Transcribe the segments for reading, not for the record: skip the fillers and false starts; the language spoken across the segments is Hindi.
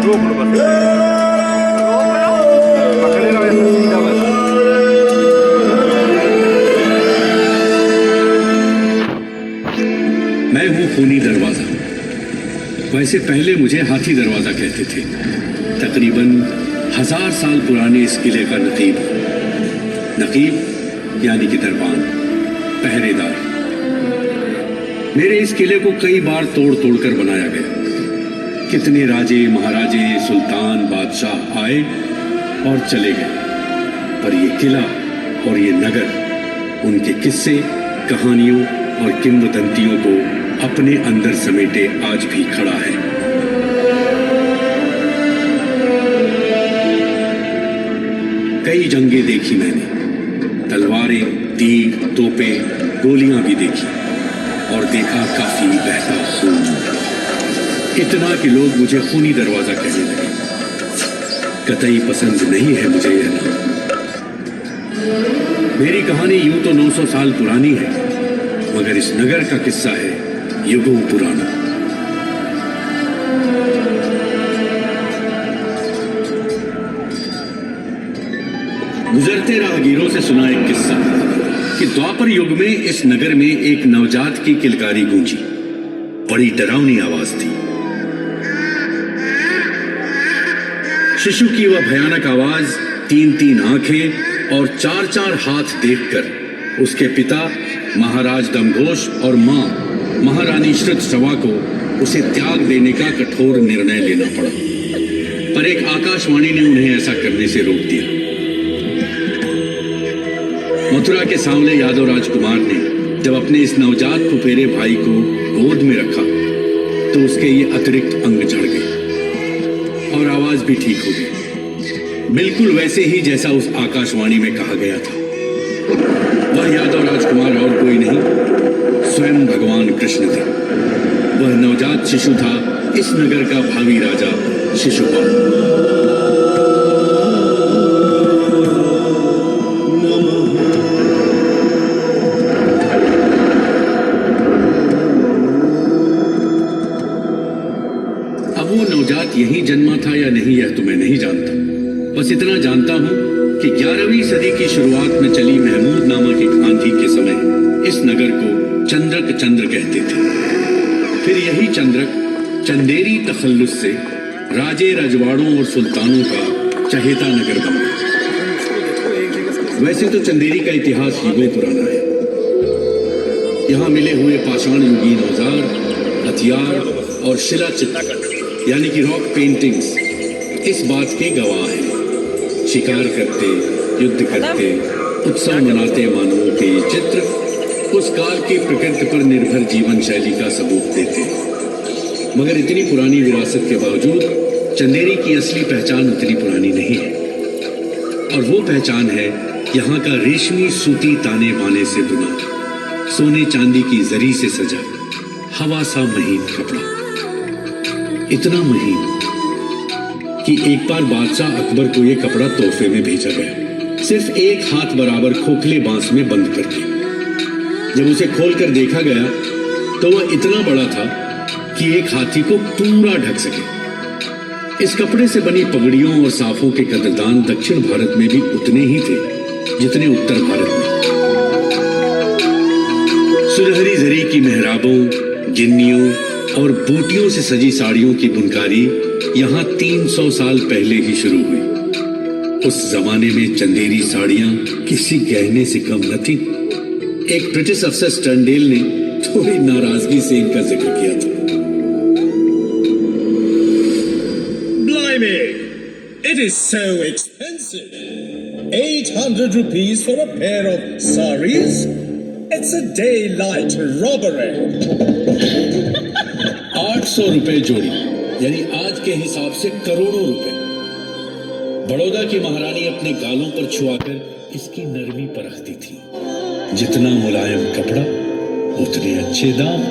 रोक लो बस, पकड़े रहो ऐसे सीधा बस। मैं हूँ खूनी दरवाजा। वैसे पहले मुझे हाथी दरवाजा कहते थे। तकरीबन 1000 साल पुराने इस किले का नकीब यानी कि दरबान, पहरेदार। मेरे इस किले को कई बार तोड़ तोड़ कर बनाया गया। कितने राजे महाराजे सुल्तान बादशाह आए और चले गए, पर ये किला और ये नगर उनके किस्से, कहानियों और किंवदंतियों को अपने अंदर समेटे आज भी खड़ा है। कई जंगें देखी मैंने, तलवारें, तीर, तोपें, गोलियां भी देखी और देखा काफी बहता खून। इतना कि लोग मुझे खूनी दरवाजा कहने लगे। कतई पसंद नहीं है मुझे यह नाम। मेरी कहानी यूं तो 900 साल पुरानी है, मगर इस नगर का किस्सा है युगों पुराना। गुजरते राहगीरों से सुना एक किस्सा कि द्वापर युग में इस नगर में एक नवजात की किलकारी गूंजी। बड़ी डरावनी आवाज थी। शिशु की वह भयानक आवाज 3-3 आंखें और 4-4 हाथ देखकर उसके पिता महाराज दमघोष और मां महारानी श्रुतसवा को उसे त्याग देने का कठोर निर्णय लेना पड़ा। पर एक आकाशवाणी ने उन्हें ऐसा करने से रोक दिया। मथुरा के सांवले यादव राजकुमार ने जब अपने इस नवजात फुफेरे भाई को गोद में रखा तो उसके ये अतिरिक्त अंग झड़ गए और आवाज भी ठीक हो गई, बिल्कुल वैसे ही जैसा उस आकाशवाणी में कहा गया था। वह यादव राजकुमार और कोई नहीं, स्वयं भगवान कृष्ण थे। वह नवजात शिशु था इस नगर का भावी राजा शिशुपाल। नवजात यही जन्मा था या नहीं, यह तो मैं नहीं जानता। बस इतना जानता हूं कि 11वीं सदी की शुरुआत में चली महमूद नामक एक आंधी के समय इस नगर को चंद्रक चंद्र कहते थे। फिर यही चंद्रक चंदेरी तखल्लुस से राजे रजवाड़ों और सुल्तानों का चहेता नगर बन गया। वैसे तो चंदेरी का इतिहास युगों पुराना है। यहाँ मिले हुए पाषाण युगीन औजार, हथियार और शिला चित्र यानी कि रॉक पेंटिंग्स इस बात के गवाह हैं। शिकार करते, युद्ध करते, उत्सव मनाते मानवों के ये चित्र उस काल की प्रकृति पर निर्भर जीवन शैली का सबूत देते हैं। मगर इतनी पुरानी विरासत के बावजूद चंदेरी की असली पहचान उतनी पुरानी नहीं है। और वो पहचान है यहाँ का रेशमी सूती ताने बाने से बुना, सोने चांदी की जरी से सजा हवा सा महीन कपड़ा। इतना महीन कि एक बार बादशाह अकबर को यह कपड़ा तोहफे में भेजा गया, सिर्फ एक हाथ बराबर खोखले बांस में बंद करके। जब उसे खोलकर देखा गया तो वह इतना बड़ा था कि एक हाथी को पूरा ढक सके। इस कपड़े से बनी पगड़ियों और साफों के कदरदान दक्षिण भारत में भी उतने ही थे जितने उत्तर भारत में। सुनहरी जरी की मेहराबों, गिन्नियों और बूटियों से सजी साड़ियों की बुनकारी यहाँ 300 साल पहले ही शुरू हुई। उस जमाने में चंदेरी साड़ियां किसी गहने से कम न थी। एक ब्रिटिश अफसर स्टर्नडेल ने थोड़ी नाराजगी से इनका जिक्र किया था। Blimey, it is so expensive. 800 rupees for a pair of saris? It's a daylight robbery. 800 रुपए जोड़ी, यानी आज के हिसाब से करोड़ों रुपए। बड़ौदा की महारानी अपने गालों पर छुआकर इसकी नरमी परखती थी। जितना मुलायम कपड़ा उतने अच्छे दाम।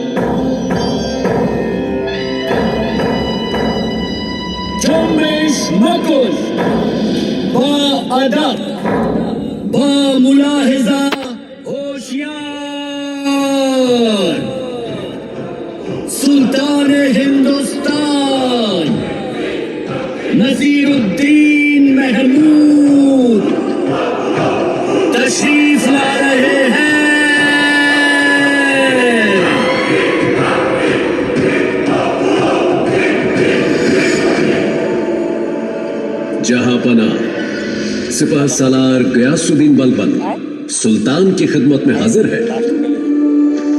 जुम्बिश मकुल बाअदब बामुलाहिजा होशियार सुल्तान हिंदुस्तान जहांपना सिपाह सालार गयासुद्दीन बलबन सुल्तान की खिदमत में हाजिर है।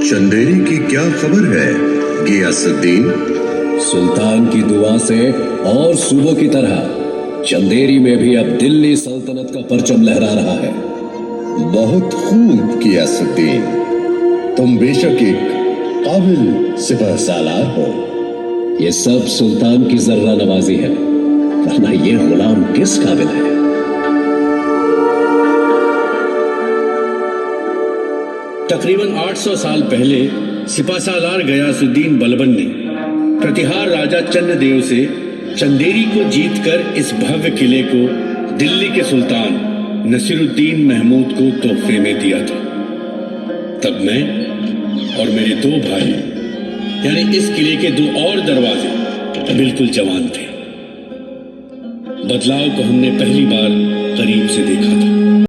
चंदेरी की क्या खबर है गियासुद्दीन? सुल्तान की दुआ से और सूबों की तरह चंदेरी में भी अब दिल्ली सल्तनत का परचम लहरा रहा है। बहुत खूब गियासुद्दीन, तुम बेशक एक काबिल सिपाह सालार हो। ये सब सुल्तान की जर्रा नवाजी है, वरना ये गुलाम किस काबिल है? तकरीबन 800 साल पहले सिपाहसालार गयासुद्दीन बलबन ने प्रतिहार राजा चन्नदेव से चंदेरी को जीतकर इस भव्य किले को दिल्ली के सुल्तान नसीरुद्दीन महमूद को तोहफे में दिया था। तब मैं और मेरे 2 भाई यानी इस किले के 2 और दरवाजे बिल्कुल जवान थे। बदलाव को हमने पहली बार करीब से देखा था।